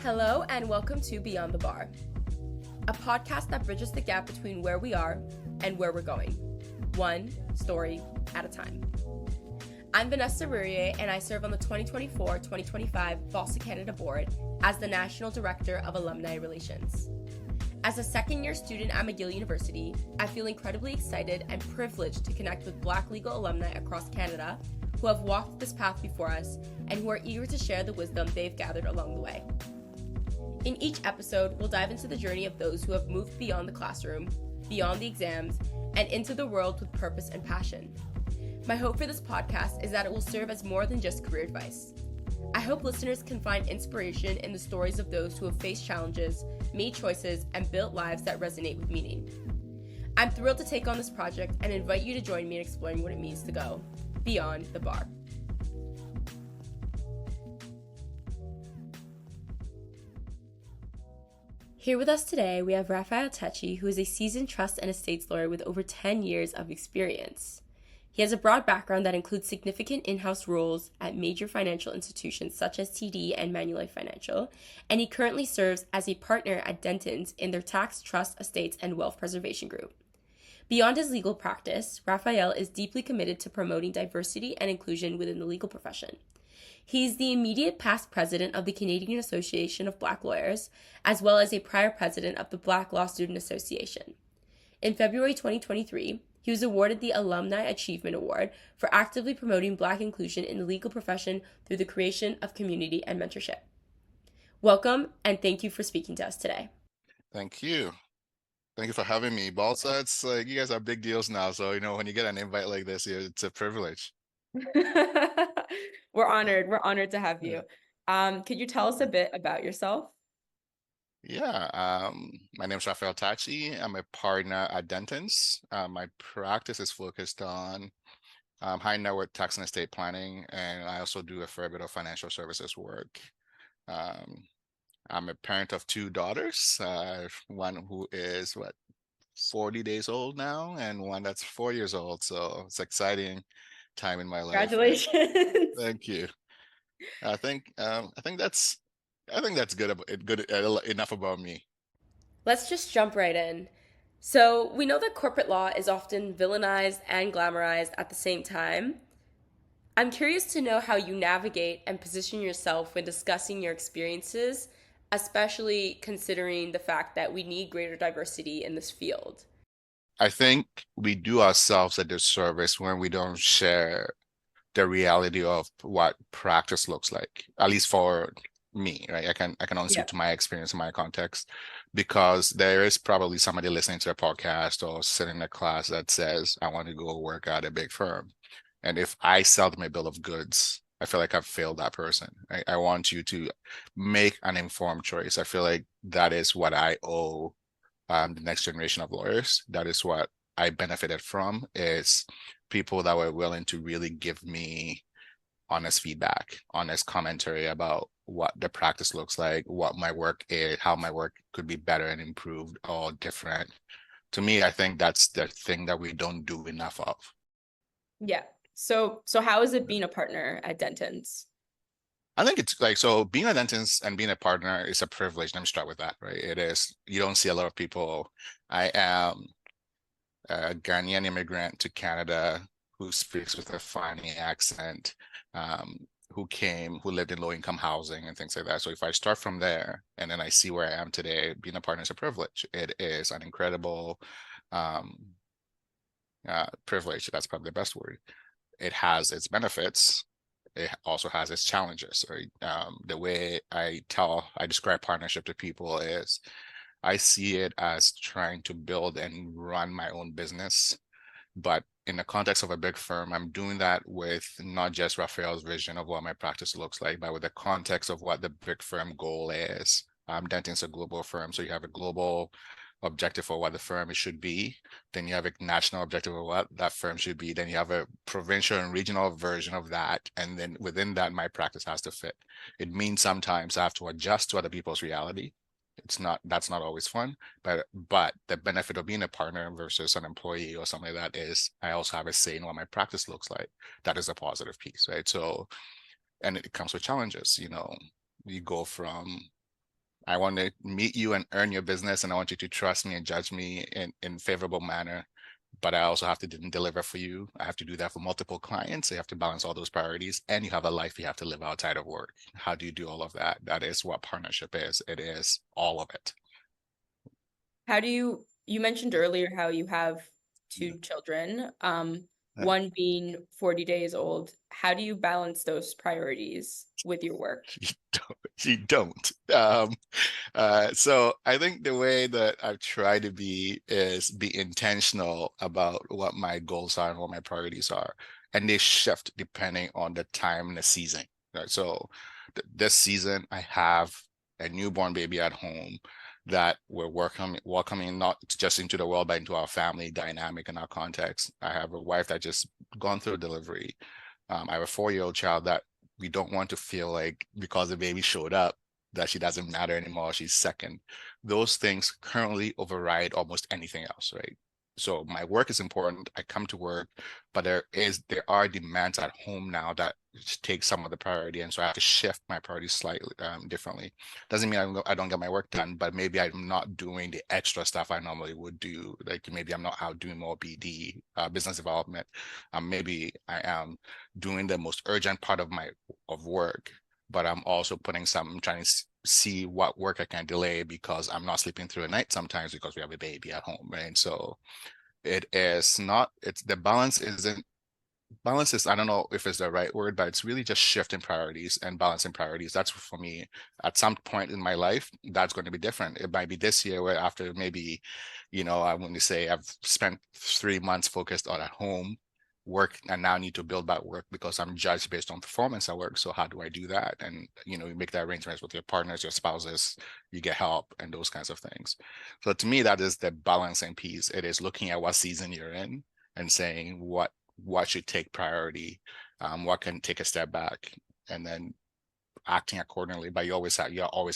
Hello and welcome to Beyond the Bar, a podcast that bridges the gap between where we are and where we're going, one story at a time. I'm Vanessa Erhirhie and I serve on the 2024-2025 BLSA Canada Board as the National Director of Alumni Relations. As a second-year student at McGill University, I feel incredibly excited and privileged to connect with Black legal alumni across Canada who have walked this path before us and who are eager to share the wisdom they've gathered along the way. In each episode, we'll dive into the journey of those who have moved beyond the classroom, beyond the exams, and into the world with purpose and passion. My hope for this podcast is that it will serve as more than just career advice. I hope listeners can find inspiration in the stories of those who have faced challenges, made choices, and built lives that resonate with meaning. I'm thrilled to take on this project and invite you to join me in exploring what it means to go beyond the bar. Here with us today, we have Raphael Tachie, who is a seasoned trust and estates lawyer with over 10 years of experience. He has a broad background that includes significant in-house roles at major financial institutions such as TD and Manulife Financial, and he currently serves as a partner at Dentons in their tax, trust, estates, and wealth preservation group. Beyond his legal practice, Raphael is deeply committed to promoting diversity and inclusion within the legal profession. He is the immediate past president of the Canadian Association of Black Lawyers, as well as a prior president of the Black Law Student Association. In February 2023, he was awarded the Alumni Achievement Award for actively promoting Black inclusion in the legal profession through the creation of community and mentorship. Welcome, and thank you for speaking to us today. Thank you. Thank you for having me. BLSA, it's like you guys are big deals now. So, when you get an invite like this, it's a privilege. We're honored to have you. Could you tell us a bit about yourself? Yeah, my name is Raphael Tachie. I'm a partner at Dentons. My practice is focused on high net worth tax and estate planning, and I also do a fair bit of financial services work. I'm a parent of two daughters, one who is 40 days old now, and one that's 4 years old. So it's exciting time in my life. Congratulations. Thank you. I think that's good enough about me. Let's just jump right in. So, we know that corporate law is often villainized and glamorized at the same time. I'm curious to know how you navigate and position yourself when discussing your experiences, especially considering the fact that we need greater diversity in this field. I think we do ourselves a disservice when we don't share the reality of what practice looks like, at least for me, right? I can only speak to my experience in my context, because there is probably somebody listening to a podcast or sitting in a class that says, I want to go work at a big firm. And if I sell them a bill of goods, I feel like I've failed that person. I want you to make an informed choice. I feel like that is what I owe the next generation of lawyers. That is what I benefited from, is people that were willing to really give me honest feedback, honest commentary about what the practice looks like, what my work is, how my work could be better and improved or different. To me, I think that's the thing that we don't do enough of. Yeah. So how is it being a partner at Dentons? I think it's like, so being a dentist and being a partner is a privilege. Let me start with that, right? It is. You don't see a lot of people. I am a Ghanaian immigrant to Canada who speaks with a funny accent, who lived in low-income housing and things like that. So if I start from there and then I see where I am today, being a partner is a privilege. It is an incredible privilege. That's probably the best word. It has its benefits. It also has its challenges. Right? The way I describe partnership to people is, I see it as trying to build and run my own business. But in the context of a big firm, I'm doing that with not just Raphael's vision of what my practice looks like, but with the context of what the big firm goal is. Dentons a global firm, so you have a global objective for what the firm should be. Then you have a national objective of what that firm should be. Then you have a provincial and regional version of that. And then within that, my practice has to fit. It means sometimes I have to adjust to other people's reality. That's not always fun, but the benefit of being a partner versus an employee or something like that is I also have a say in what my practice looks like. That is a positive piece, right? So, and it comes with challenges. You go from I want to meet you and earn your business, and I want you to trust me and judge me in favorable manner. But I also have to deliver for you. I have to do that for multiple clients. So you have to balance all those priorities, and you have a life you have to live outside of work. How do you do all of that? That is what partnership is. It is all of it. How do you mentioned earlier how you have two children, one being 40 days old. How do you balance those priorities with your work? You don't. So I think the way that I've tried to be is be intentional about what my goals are and what my priorities are. And they shift depending on the time and the season. Right? So this season, I have a newborn baby at home that we're welcoming not just into the world, but into our family dynamic and our context. I have a wife that just gone through delivery. I have a 4-year-old child that we don't want to feel like because the baby showed up that she doesn't matter anymore, she's second. Those things currently override almost anything else, right? So my work is important. I come to work, but there are demands at home now that take some of the priority, and so I have to shift my priorities slightly differently. Doesn't mean I don't get my work done, but maybe I'm not doing the extra stuff I normally would do. Like maybe I'm not out doing more BD, business development. Maybe I am doing the most urgent part of my work, but I'm also putting some trying to see what work I can delay because I'm not sleeping through the night sometimes because we have a baby at home, right? So it is not, it's the balance isn't, balance is, I don't know if it's the right word, but it's really just shifting priorities and balancing priorities. That's for me. At some point in my life, that's going to be different. It might be this year where after maybe, I want to say I've spent 3 months focused on at home work and now need to build back work because I'm judged based on performance at work. So how do I do that? And you make that arrangements with your partners, your spouses, you get help and those kinds of things. So to me, that is the balancing piece. It is looking at what season you're in and saying what should take priority, what can take a step back, and then acting accordingly. But you're always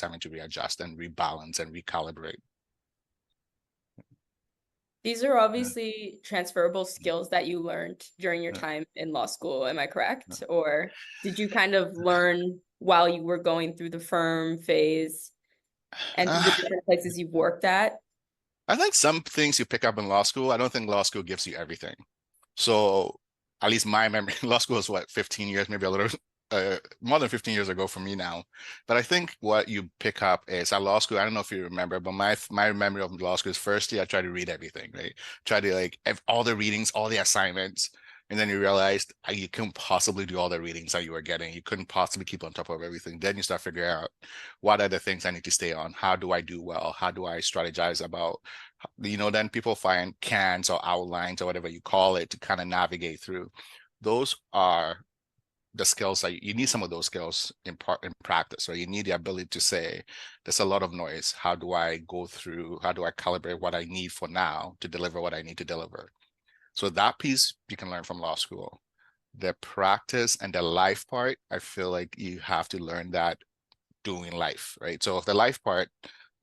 having to readjust and rebalance and recalibrate. These are obviously transferable skills that you learned during your time in law school. Am I correct? Or did you kind of learn while you were going through the firm phase and through the different places you've worked at? I think some things you pick up in law school. I don't think law school gives you everything. So at least my memory, law school is what, 15 years, maybe a little more than 15 years ago for me now. But I think what you pick up is at law school, I don't know if you remember, but my memory of law school is firstly, I tried to read everything, right? Try to like have all the readings, all the assignments. And then you realized you couldn't possibly do all the readings that you were getting. You couldn't possibly keep on top of everything. Then you start figuring out what are the things I need to stay on? How do I do well? How do I strategize about, then people find cans or outlines or whatever you call it to kind of navigate through. Those are the skills that you need. Some of those skills in practice, right? You need the ability to say there's a lot of noise. How do I go through, how do I calibrate what I need for now to deliver what I need to deliver? So that piece you can learn from law school. The practice and the life part, I feel like you have to learn that doing life, right? So if the life part,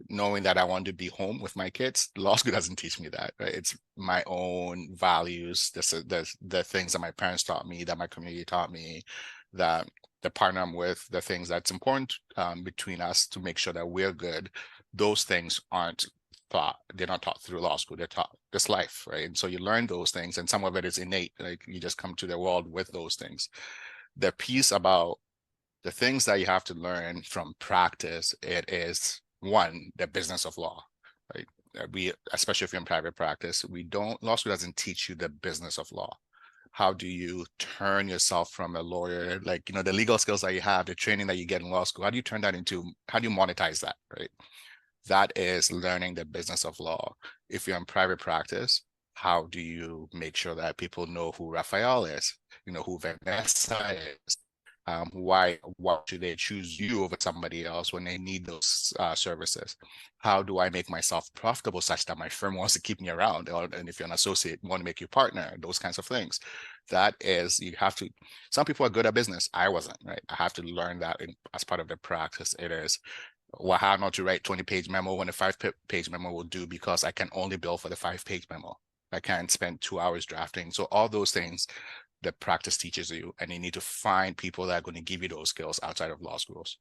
knowing that I want to be home with my kids, law school doesn't teach me that, right? It's my own values, the things that my parents taught me, that my community taught me, that the partner I'm with, the things that's important between us to make sure that we're good. Those things aren't taught. They're not taught through law school. They're taught this life, right? And so you learn those things, and some of it is innate. Like you just come to the world with those things. The piece about the things that you have to learn from practice, it is one, the business of law, right? Especially if you're in private practice, law school doesn't teach you the business of law. How do you turn yourself from a lawyer, like, the legal skills that you have, the training that you get in law school, how do you monetize that, right? That is learning the business of law. If you're in private practice, how do you make sure that people know who Raphael is, who Vanessa is? Why should they choose you over somebody else when they need those services? How do I make myself profitable such that my firm wants to keep me around? And if you're an associate, want to make you partner, those kinds of things. That is, some people are good at business. I wasn't, right? I have to learn that as part of the practice. It is, how not to write 20-page memo when a 5-page memo will do, because I can only bill for the 5-page memo. I can't spend 2 hours drafting. So all those things the practice teaches you, and you need to find people that are going to give you those skills outside of law schools.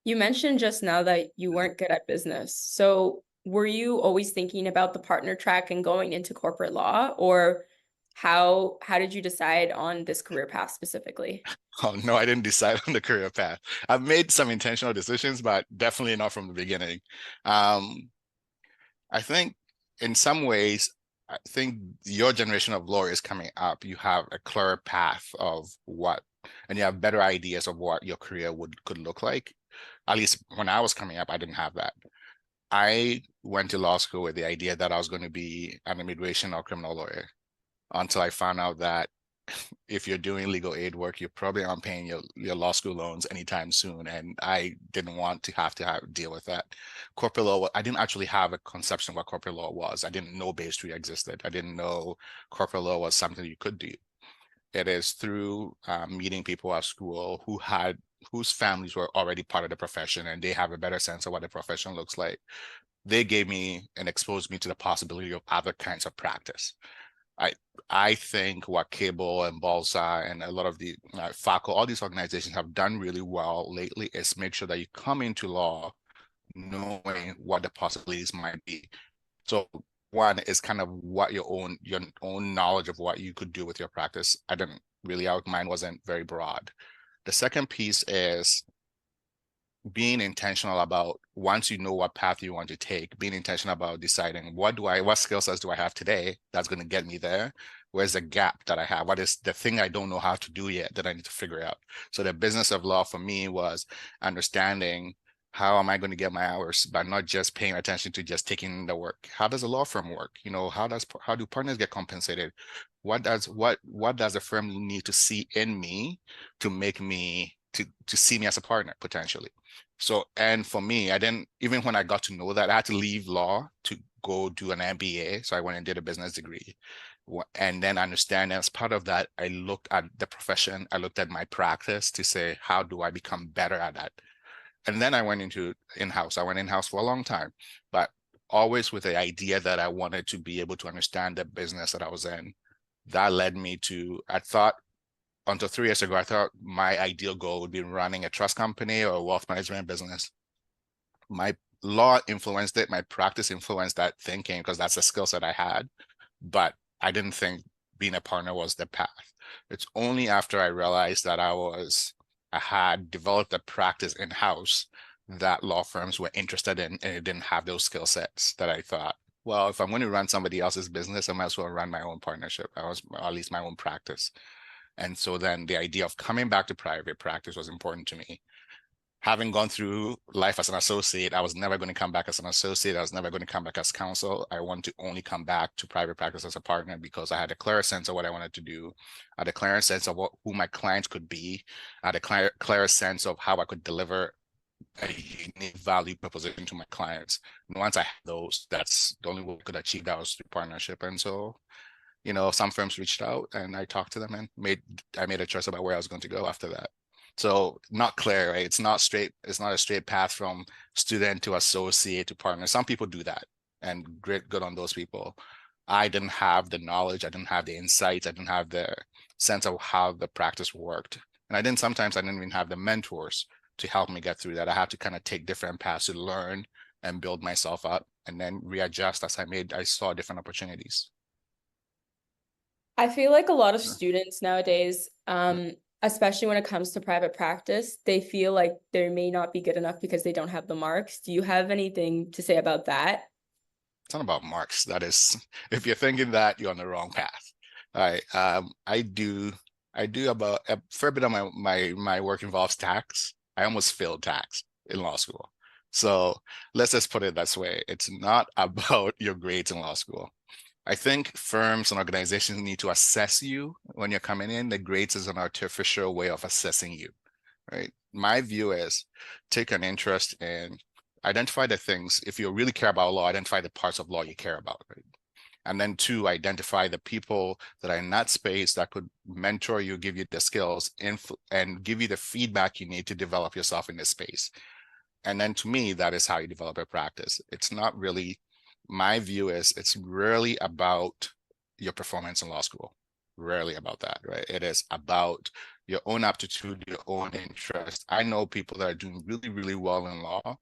You mentioned just now that you weren't good at business. So were you always thinking about the partner track and going into corporate law, or how did you decide on this career path specifically? Oh no, I didn't decide on the career path. I've made some intentional decisions, but definitely not from the beginning. Um, I think in some ways, I think your generation of lawyers coming up, you have a clearer path of what, and you have better ideas of what your career could look like. At least when I was coming up, I didn't have that. I went to law school with the idea that I was going to be an immigration or criminal lawyer until I found out that if you're doing legal aid work, you're probably aren't paying your law school loans anytime soon. And I didn't want to have deal with that. Corporate law, I didn't actually have a conception of what corporate law was. I didn't know Bay Street existed. I didn't know corporate law was something you could do. It is through meeting people at school whose families were already part of the profession and they have a better sense of what the profession looks like. They gave me and exposed me to the possibility of other kinds of practice. I I think what Cable and BLSA and a lot of the FACO, all these organizations have done really well lately is make sure that you come into law knowing what the possibilities might be. So one is kind of what your own knowledge of what you could do with your practice. I didn't really, mine wasn't very broad. The second piece is being intentional about once you know what path you want to take, being intentional about deciding what skill sets do I have today that's going to get me there? Where's the gap that I have? What is the thing I don't know how to do yet that I need to figure out? So the business of law for me was understanding how am I going to get my hours by not just paying attention to just taking the work. How does a law firm work? How do partners get compensated? What does a firm need to see in me to make me to see me as a partner potentially? So, and for me, I didn't, even when I got to know that, I had to leave law to go do an MBA. So I went and did a business degree. And then understand as part of that, I looked at the profession, I looked at my practice to say, how do I become better at that? And then I went into in-house. I went in-house for a long time, but always with the idea that I wanted to be able to understand the business that I was in. That led me to, I thought until 3 years ago, I thought my ideal goal would be running a trust company or a wealth management business. My law influenced it, my practice influenced that thinking because that's a skill set I had, but I didn't think being a partner was the path. It's only after I realized that I had developed a practice in-house that law firms were interested in and it didn't have those skill sets that I thought, well, if I'm going to run somebody else's business, I might as well run my own partnership, or at least my own practice. And so then the idea of coming back to private practice was important to me. Having gone through life as an associate, I was never going to come back as an associate. I was never going to come back as counsel. I want to only come back to private practice as a partner because I had a clearer sense of what I wanted to do. I had a clearer sense of who my clients could be. I had a clearer sense of how I could deliver a unique value proposition to my clients. And once I had those, that's the only way we could achieve that was through partnership. And so some firms reached out and I talked to them and I made a choice about where I was going to go after that. So not clear, right? It's not a straight path from student to associate to partner. Some people do that and good on those people. I didn't have the knowledge, I didn't have the insights, I didn't have the sense of how the practice worked. And I didn't even have the mentors to help me get through that. I had to kind of take different paths to learn and build myself up and then readjust as I saw different opportunities. I feel like a lot of students nowadays, especially when it comes to private practice, they feel like they may not be good enough because they don't have the marks. Do you have anything to say about that? It's not about marks. That is, if you're thinking that, you're on the wrong path. All right. I do about a fair bit of my work involves tax. I almost failed tax in law school. So let's just put it this way. It's not about your grades in law school. I think firms and organizations need to assess you when you're coming in. The grades is an artificial way of assessing you, right? My view is take an interest in identify the things. If you really care about law, identify the parts of law you care about, right? And then two, identify the people that are in that space that could mentor you, give you the skills, and give you the feedback you need to develop yourself in this space. And then to me, that is how you develop a practice. It's not really, my view is it's rarely about your performance in law school. Rarely about that, right? It is about your own aptitude, your own interest. I know people that are doing really, really well in law,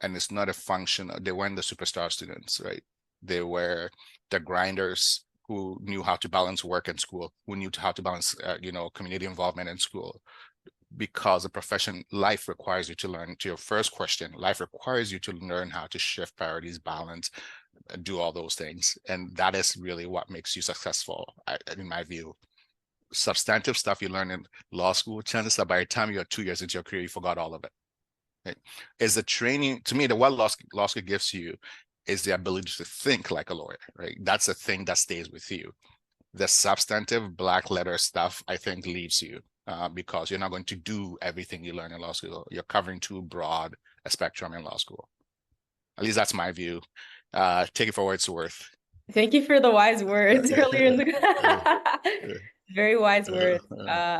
and it's not a function. They weren't the superstar students, right? They were the grinders who knew how to balance work and school, who knew how to balance, community involvement in school, because the profession life requires you to learn. To your first question, life requires you to learn how to shift priorities, balance, do all those things, and that is really what makes you successful, in my view. Substantive stuff you learn in law school, chances are by the time you're 2 years into your career, you forgot all of it. Right? Is the training, to me, the what law school gives you is the ability to think like a lawyer, right? That's the thing that stays with you. The substantive black letter stuff, I think, leaves you, because you're not going to do everything you learn in law school. You're covering too broad a spectrum in law school. At least that's my view. Take it for what it's worth. Thank you for the wise words earlier in the very wise words,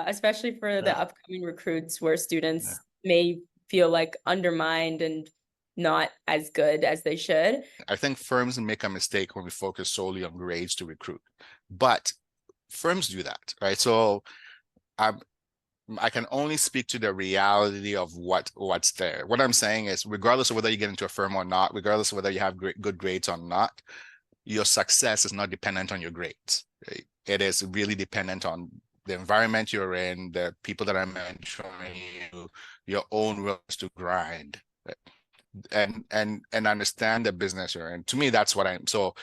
especially for the upcoming recruits where students may feel like undermined and not as good as they should. I think firms make a mistake when we focus solely on grades to recruit, but firms do that, right? So I can only speak to the reality of what's there. What I'm saying is, regardless of whether you get into a firm or not, regardless of whether you have good grades or not, your success is not dependent on your grades. Right? It is really dependent on the environment you're in, the people that are mentoring you, your own wills to grind, right? and understand the business you're in. To me, that's what I'm. So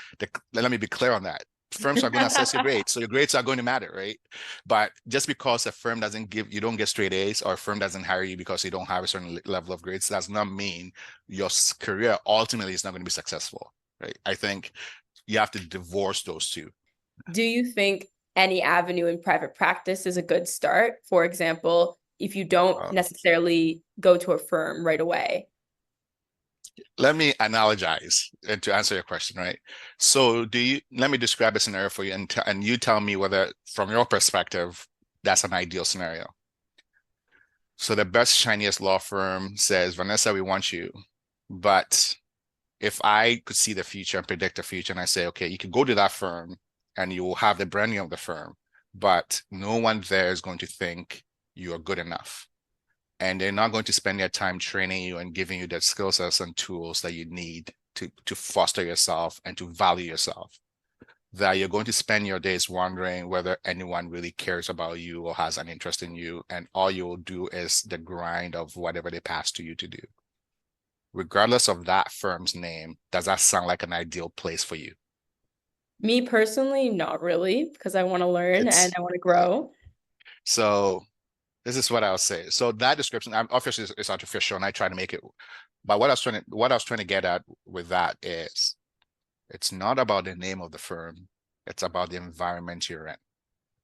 let me be clear on that. Firms are going to assess your grades, so your grades are going to matter, right? But just because a firm doesn't give, you don't get straight A's, or a firm doesn't hire you because you don't have a certain level of grades, does not mean your career ultimately is not going to be successful, right? I think you have to divorce those two. Do you think any avenue in private practice is a good start? For example, if you don't necessarily go to a firm right away. Let me analogize and to answer your question, right? So let me describe a scenario for you, and you tell me whether from your perspective, that's an ideal scenario. So the best, shiniest law firm says, Vanessa, we want you. But if I could see the future and predict the future, and I say, okay, you can go to that firm and you will have the branding of the firm, but no one there is going to think you are good enough. And they're not going to spend their time training you and giving you the skill sets and tools that you need to foster yourself and to value yourself. That you're going to spend your days wondering whether anyone really cares about you or has an interest in you. And all you'll do is the grind of whatever they pass to you to do. Regardless of that firm's name, does that sound like an ideal place for you? Me personally, not really, because I want to learn and I want to grow. So this is what I'll say. So that description, obviously, is artificial, and I try to make it. But what I was trying to get at with that is, it's not about the name of the firm; it's about the environment you're in,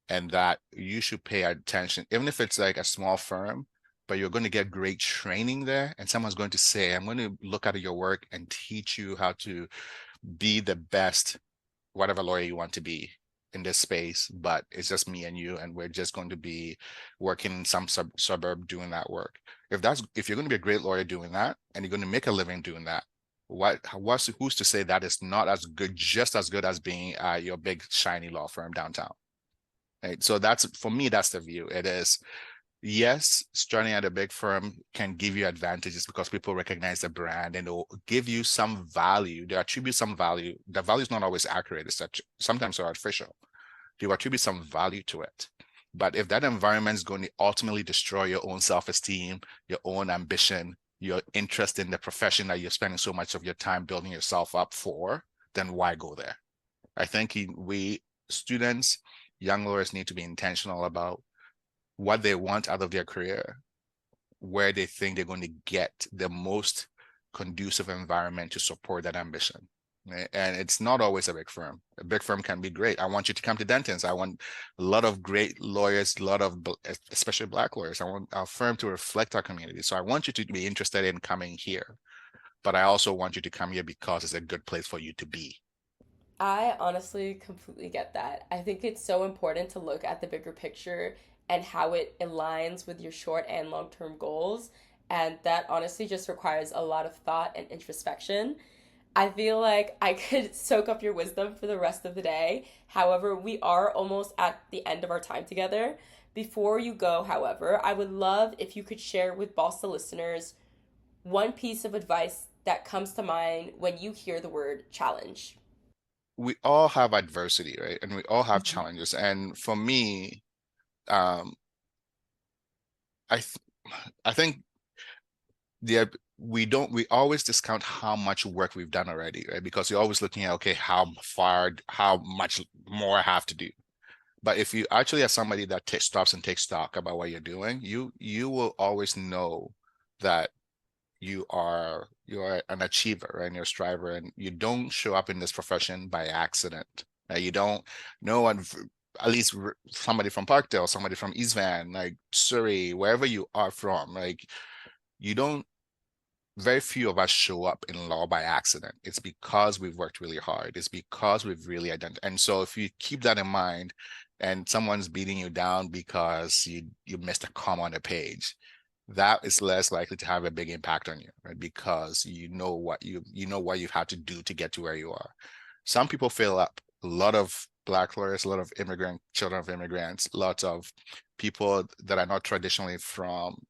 and that you should pay attention, even if it's like a small firm, but you're going to get great training there, and someone's going to say, "I'm going to look at your work and teach you how to be the best, whatever lawyer you want to be in this space, but it's just me and you, and we're just going to be working in some suburb doing that work." If you're going to be a great lawyer doing that, and you're going to make a living doing that, who's to say that is not as good, just as good as being your big shiny law firm downtown? Right? So for me, that's the view. It is, yes, starting at a big firm can give you advantages because people recognize the brand and they'll give you some value. They attribute some value. The value is not always accurate. It's sometimes artificial. They attribute some value to it. But if that environment is going to ultimately destroy your own self-esteem, your own ambition, your interest in the profession that you're spending so much of your time building yourself up for, then why go there? I think we students, young lawyers, need to be intentional about what they want out of their career, where they think they're going to get the most conducive environment to support that ambition. And it's not always a big firm. A big firm can be great. I want you to come to Dentons. I want a lot of great lawyers, especially Black lawyers. I want our firm to reflect our community. So I want you to be interested in coming here. But I also want you to come here because it's a good place for you to be. I honestly completely get that. I think it's so important to look at the bigger picture and how it aligns with your short and long-term goals. And that honestly just requires a lot of thought and introspection. I feel like I could soak up your wisdom for the rest of the day. However, we are almost at the end of our time together. Before you go, however, I would love if you could share with BLSA listeners one piece of advice that comes to mind when you hear the word challenge. We all have adversity, right? And we all have Mhm. challenges. And for me, um, I th I think the we always discount how much work we've done already, right? Because you're always looking at, okay, how much more I have to do. But if you actually are somebody that stops and takes stock about what you're doing, you will always know that you are an achiever, right? And you're a striver, and you don't show up in this profession by accident. You don't. No one, at least somebody from Parkdale, somebody from East Van, like Surrey, wherever you are from, like you don't. Very few of us show up in law by accident. It's because we've worked really hard. It's because we've really identified. And so if you keep that in mind, and someone's beating you down because you missed a comma on a page, that is less likely to have a big impact on you, right? Because you know what you've had to do to get to where you are. Some people fail up. A lot of Black lawyers, a lot of children of immigrants, lots of people that are not traditionally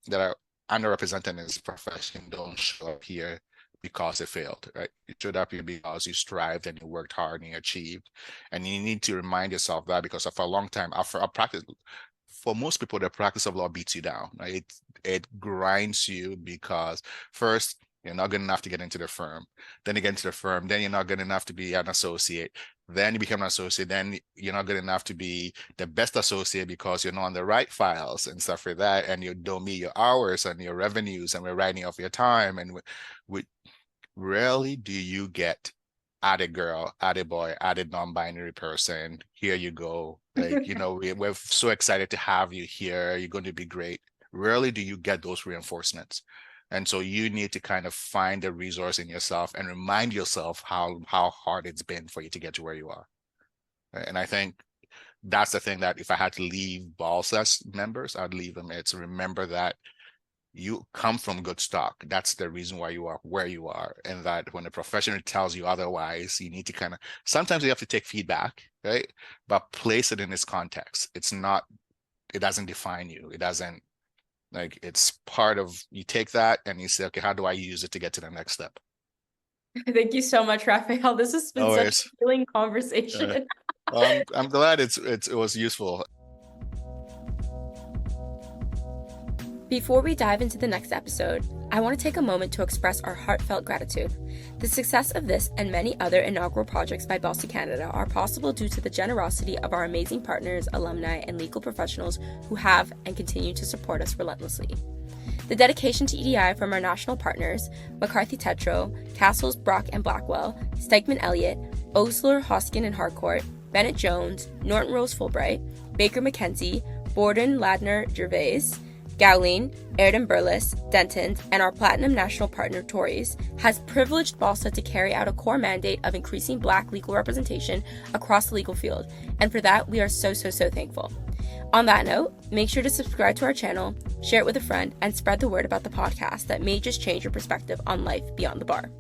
that are underrepresented in this profession don't show up here because they failed, right? You showed up here because you strived and you worked hard and you achieved. And you need to remind yourself that, because for a long time, for most people, the practice of law beats you down, right? It grinds you because first, you're not good enough to get into the firm. Then you get into the firm, then you're not good enough to be an associate. Then you become an associate, then you're not good enough to be the best associate because you're not on the right files and stuff like that, and you don't meet your hours and your revenues, and we're writing off your time. And we rarely do you get added girl, added boy, added non-binary person. Here you go. Like, we're so excited to have you here. You're going to be great. Rarely do you get those reinforcements. And so you need to kind of find the resource in yourself and remind yourself how hard it's been for you to get to where you are. And I think that's the thing, that if I had to leave BLSA members, I'd leave them. It's remember that you come from good stock. That's the reason why you are where you are. And that when the professional tells you otherwise, you need to sometimes you have to take feedback, right? But place it in its context. It doesn't define you. It doesn't, it's part of, you take that and you say, okay, how do I use it to get to the next step? Thank you so much, Raphael. This has been such a healing conversation. I'm glad it was useful. Before we dive into the next episode, I want to take a moment to express our heartfelt gratitude. The success of this and many other inaugural projects by BLSA Canada are possible due to the generosity of our amazing partners, alumni, and legal professionals who have and continue to support us relentlessly. The dedication to EDI from our national partners, McCarthy Tetro, Castles, Brock and Blackwell, Stegman Elliott, Osler, Hoskin and Harcourt, Bennett Jones, Norton Rose Fulbright, Baker McKenzie, Borden Ladner Gervais, Gowling, Airden Burles, Dentons, and our Platinum National Partner Tories has privileged BLSA to carry out a core mandate of increasing Black legal representation across the legal field, and for that we are so thankful. On that note, make sure to subscribe to our channel, share it with a friend, and spread the word about the podcast that may just change your perspective on life beyond the bar.